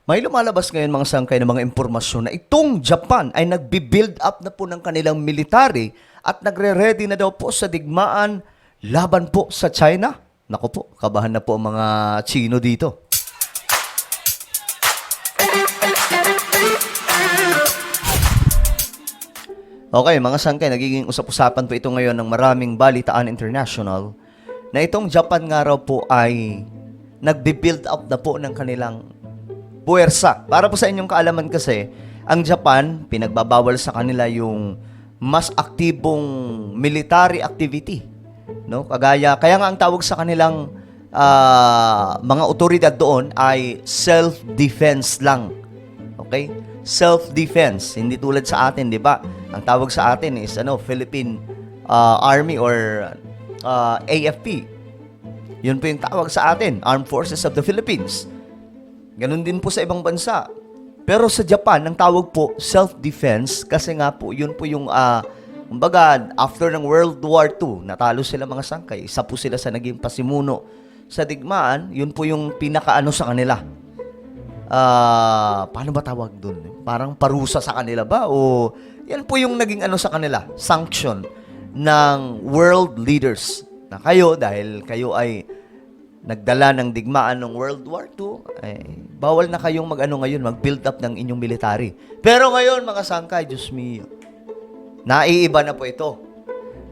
May lumalabas ngayon mga sangkay ng mga impormasyon na itong Japan ay nagbi-build up na po ng kanilang military at nagre-ready na daw po sa digmaan laban po sa China. Naku po, kabahan na po ang mga Chino dito. Okay, mga sangkay, nagiging usap-usapan po ito ngayon ng maraming balitaan international na itong Japan nga raw po ay nagbi-build up na po ng kanilang puwersa. Para po sa inyong kaalaman kasi, ang Japan, pinagbabawal sa kanila yung mas aktibong military activity. No? Kaya nga ang tawag sa kanilang mga otoridad doon ay self-defense lang. Okay? Self-defense. Hindi tulad sa atin, di ba? Ang tawag sa atin is Philippine Army or AFP. Yun po yung tawag sa atin, Armed Forces of the Philippines. Ganun din po sa ibang bansa. Pero sa Japan, ang tawag po self-defense kasi nga po, yun po yung, kumbaga, after ng World War II, natalo sila mga sangkay. Isa po sila sa naging pasimuno sa digmaan, yun po yung pinakaano sa kanila. Paano ba tawag dun? Parang parusa sa kanila ba? O yan po yung naging ano sa kanila, sanction ng world leaders. Na kayo, dahil kayo ay nagdala ng digmaan ng World War II, bawal na kayong mag-build up ng inyong military. Pero ngayon, mga sangkay, Diyos mio, naiiba na po ito.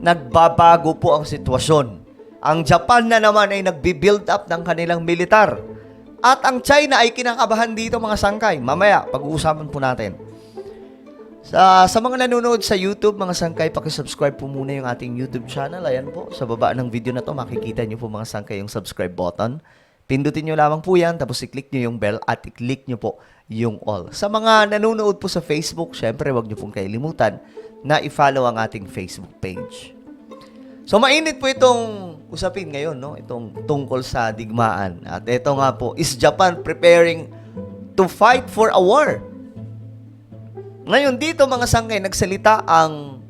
Nagbabago po ang sitwasyon. Ang Japan na naman ay nagbi-build up ng kanilang militar. At ang China ay kinakabahan dito, mga sangkay. Mamaya, pag-uusapan po natin. Sa mga nanonood sa YouTube, mga sangkay, pakisubscribe po muna yung ating YouTube channel. Ayan po, sa baba ng video na to, makikita nyo po mga sangkay yung subscribe button. Pindutin nyo lamang po yan, tapos i-click nyo yung bell at i-click nyo po yung all. Sa mga nanonood po sa Facebook, syempre, wag nyo pong kailimutan na i-follow ang ating Facebook page. So, mainit po itong usapin ngayon, no? Itong tungkol sa digmaan. At ito nga po, is Japan preparing to fight for a war? Ngayon, dito mga sangkay, nagsalita ang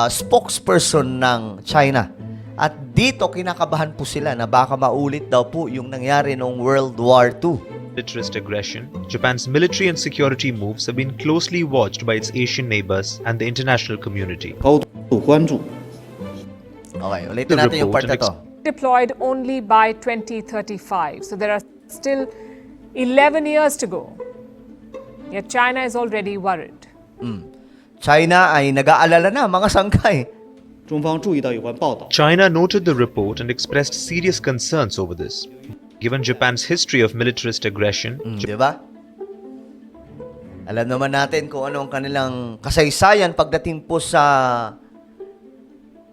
spokesperson ng China. At dito, kinakabahan po sila na baka maulit daw po yung nangyari noong World War II. Militarist aggression, Japan's military and security moves have been closely watched by its Asian neighbors and the international community. 高度关注。 Okay, ulitin natin yung part na to. Deployed only by 2035. So there are still 11 years to go. Yet China is already worried. China ay nag-aalala na, mga sangkay. 中方注意到有关报道， China noted the report and expressed serious concerns over this. Given Japan's history of militarist aggression, Di ba? Alam naman natin kung ano ang kanilang kasaysayan pagdating po sa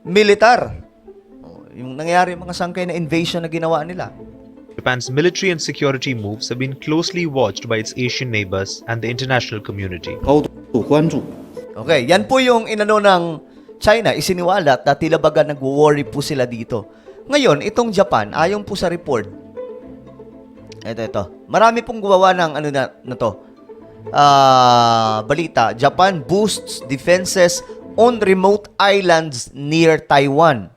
militar. Yung nangyari mga sangkay na invasion na ginawa nila. Japan's military and security moves have been closely watched by its Asian neighbors and the international community. 高度关注。 Okay, yan po yung inano ng China, isiniwalat na tila baga nag-worry po sila dito. Ngayon, itong Japan, ayon po sa report, ito. Marami pong gumawa ng na to. Balita, Japan boosts defenses on remote islands near Taiwan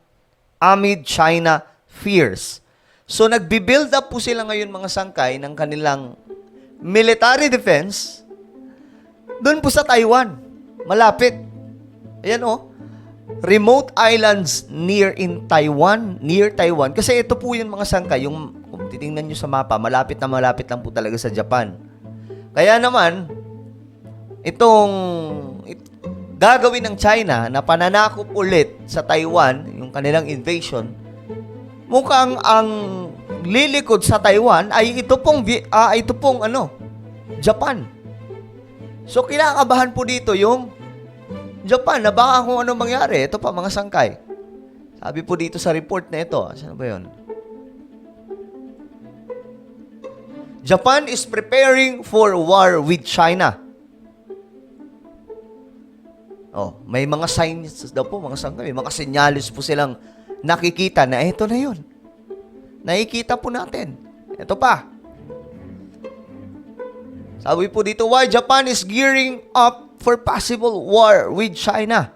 amid China fears. So, nagbi-build up po sila ngayon mga sangkay ng kanilang military defense doon po sa Taiwan. Malapit. Ayan remote islands near Taiwan. Kasi ito po yung mga sangkay, yung kung titingnan nyo sa mapa, malapit lang po talaga sa Japan. Kaya naman, gagawin ng China na pananakop ulit sa Taiwan, yung kanilang invasion, mukhang ang lilikod sa Taiwan ay ito pong Japan. So, kinakabahan po dito yung Japan na baka kung ano mangyari. Ito pa, mga sangkay. Sabi po dito sa report na ito. Saan ba yun? Japan is preparing for war with China. May mga signs daw po, mga sangkay. May mga senyalis po silang nakikita na ito na yun. Nakikita po natin. Ito pa. Sabi po dito, why Japan is gearing up for possible war with China.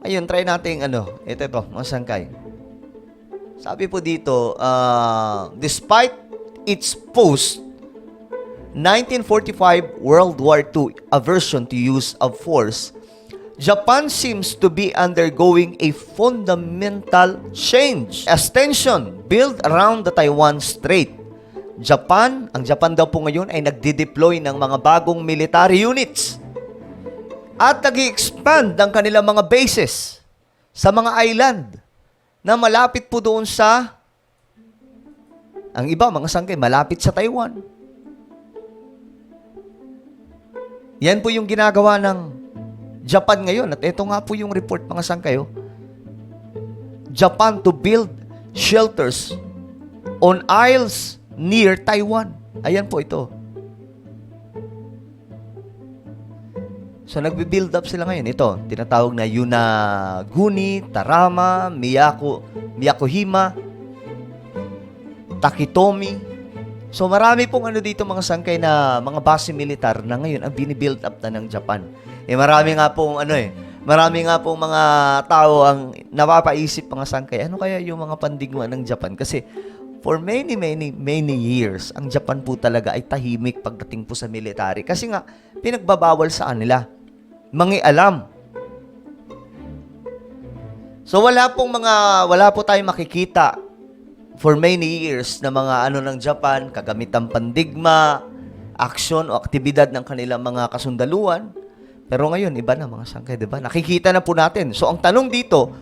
Ayun, try natin ito, mga sangkay. Sabi po dito, despite its post 1945 World War II aversion to use of force, Japan seems to be undergoing a fundamental change as tension build around the Taiwan Strait. Ang Japan daw po ngayon ay nagde-deploy ng mga bagong military units at nag-expand ang kanilang mga bases sa mga island na malapit po doon sa ang iba, mga sangkay, malapit sa Taiwan. Yan po yung ginagawa ng Japan ngayon. At ito nga po yung report, mga sangkay. Japan to build shelters on isles near Taiwan. Ayan po ito. So, nagbe-build up sila ngayon. Ito, tinatawag na Yonaguni, Tarama, Miyakuhima, Takitomi. So, marami pong dito mga sangkay na mga base militar na ngayon ang binibuild up na ng Japan. Marami nga pong mga tao ang napapaisip mga sangkay, ano kaya yung mga pandigma ng Japan? Kasi for many years, ang Japan po talaga ay tahimik pagdating po sa military. Kasi nga, pinagbabawal sa kanila. Mangialam. So wala po tayong makikita for many years na mga ng Japan, kagamitang pandigma, aksyon o aktibidad ng kanilang mga kasundaluan. Pero ngayon, iba na mga sangkay, di ba? Nakikita na po natin. So ang tanong dito,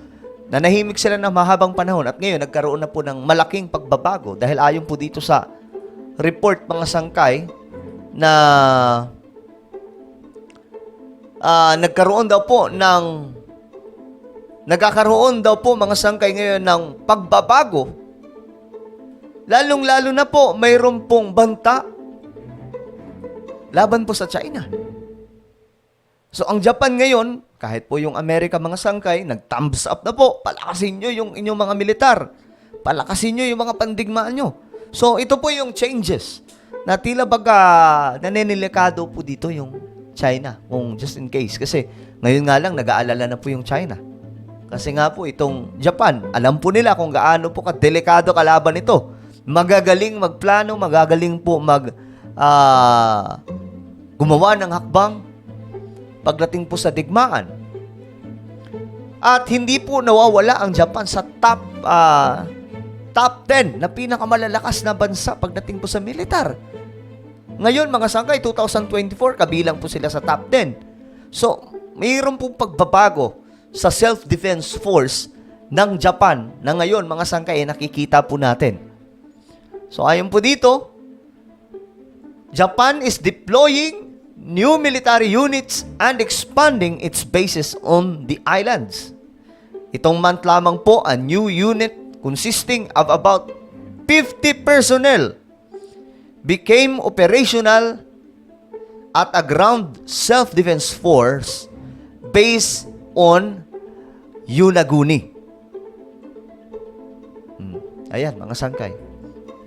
nanahimik sila ng mahabang panahon at ngayon nagkaroon na po ng malaking pagbabago dahil ayon po dito sa report mga sangkay na nagkakaroon daw po mga sangkay ngayon ng pagbabago. Lalong-lalo na po mayroon pong banta laban po sa China. So ang Japan ngayon, kahit po yung Amerika mga sangkay, nag-thumbs up na po. Palakasin nyo yung inyong mga militar. Palakasin nyo yung mga pandigmaan nyo. So ito po yung changes na tila baga naninilikado po dito yung China. Kung just in case. Kasi ngayon nga lang nag-aalala na po yung China. Kasi nga po itong Japan, alam po nila kung gaano po kadelikado kalaban ito. Magagaling magplano, magagaling po gumawa ng hakbang pagdating po sa digmaan. At hindi po nawawala ang Japan sa top 10 na pinakamalalakas na bansa pagdating po sa militar. Ngayon, mga sangkay, 2024, kabilang po sila sa top 10. So, mayroon pong pagbabago sa self-defense force ng Japan na ngayon, mga sangkay, nakikita po natin. So, ayon po dito, Japan is deploying new military units and expanding its bases on the islands. Itong month lamang po, a new unit consisting of about 50 personnel became operational at a ground self-defense force based on Yonaguni. Ayan, mga sangkay.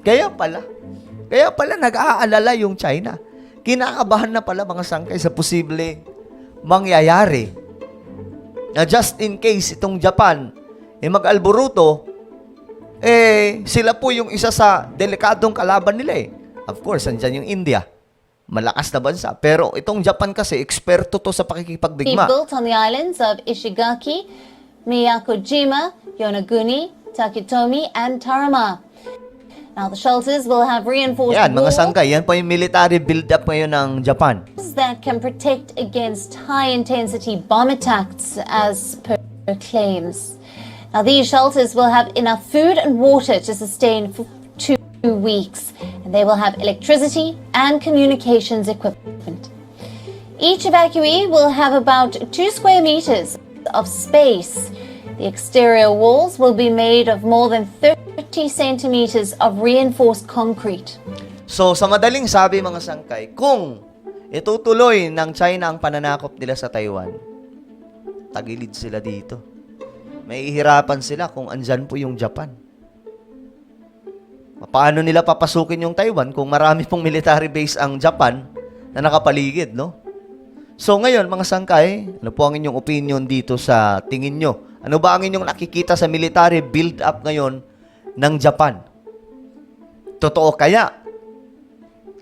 Kaya pala nag-aalala yung China. Kinakabahan na pala mga sangkay sa posible mangyayari na just in case itong Japan mag-alboruto, sila po yung isa sa delikadong kalaban nila . Of course, andyan yung India. Malakas na bansa. Pero itong Japan kasi, eksperto to sa pakikipagdigma. Built on the islands of Ishigaki, Miyakojima, Yonaguni, Takitomi, and Tarama. Now, the shelters will have reinforced Yan, mga walls sangkay. Yan po yung military build-up ngayon ng Japan. that can protect against high-intensity bomb attacks, as per claims. Now, these shelters will have enough food and water to sustain for 2 weeks, and they will have electricity and communications equipment. Each evacuee will have about 2 square meters of space. The exterior walls will be made of more than 30 centimeters of reinforced concrete. So, sa madaling sabi mga sangkay, kung itutuloy ng China ang pananakop nila sa Taiwan, tagilid sila dito. May ihirapan sila kung andyan po yung Japan. Paano nila papasukin yung Taiwan kung marami pong military base ang Japan na nakapaligid, no? So ngayon, mga sangkay, ano po ang inyong opinion dito sa tingin nyo? Ano ba ang inyong nakikita sa military build-up ngayon ng Japan? Totoo kaya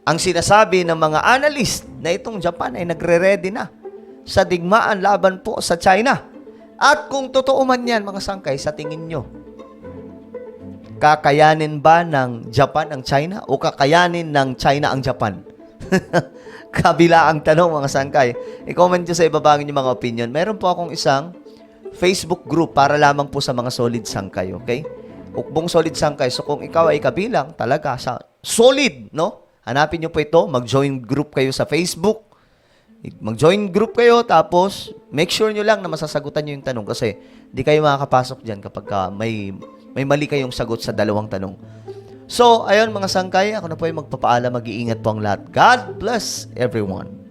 Ang sinasabi ng mga analyst na itong Japan ay nagre-ready na sa digmaan laban po sa China. At kung totoo man yan, mga sangkay, sa tingin nyo, kakayanin ba ng Japan ang China o kakayanin ng China ang Japan? Kabila ang tanong, mga sangkay. I-comment nyo sa ibaba yung mga opinion. Meron po akong isang Facebook group para lamang po sa mga solid sangkay, okay? Ukbong solid sangkay. So kung ikaw ay kabilang talaga sa solid, no? Hanapin nyo po ito, mag-join group kayo sa Facebook. Mag-join group kayo, tapos make sure nyo lang na masasagutan nyo yung tanong kasi di kayo makakapasok dyan kapag may mali kayong sagot sa dalawang tanong. So, ayun mga sangkay, ako na po ay magpapaalam, mag-iingat po ang lahat. God bless everyone.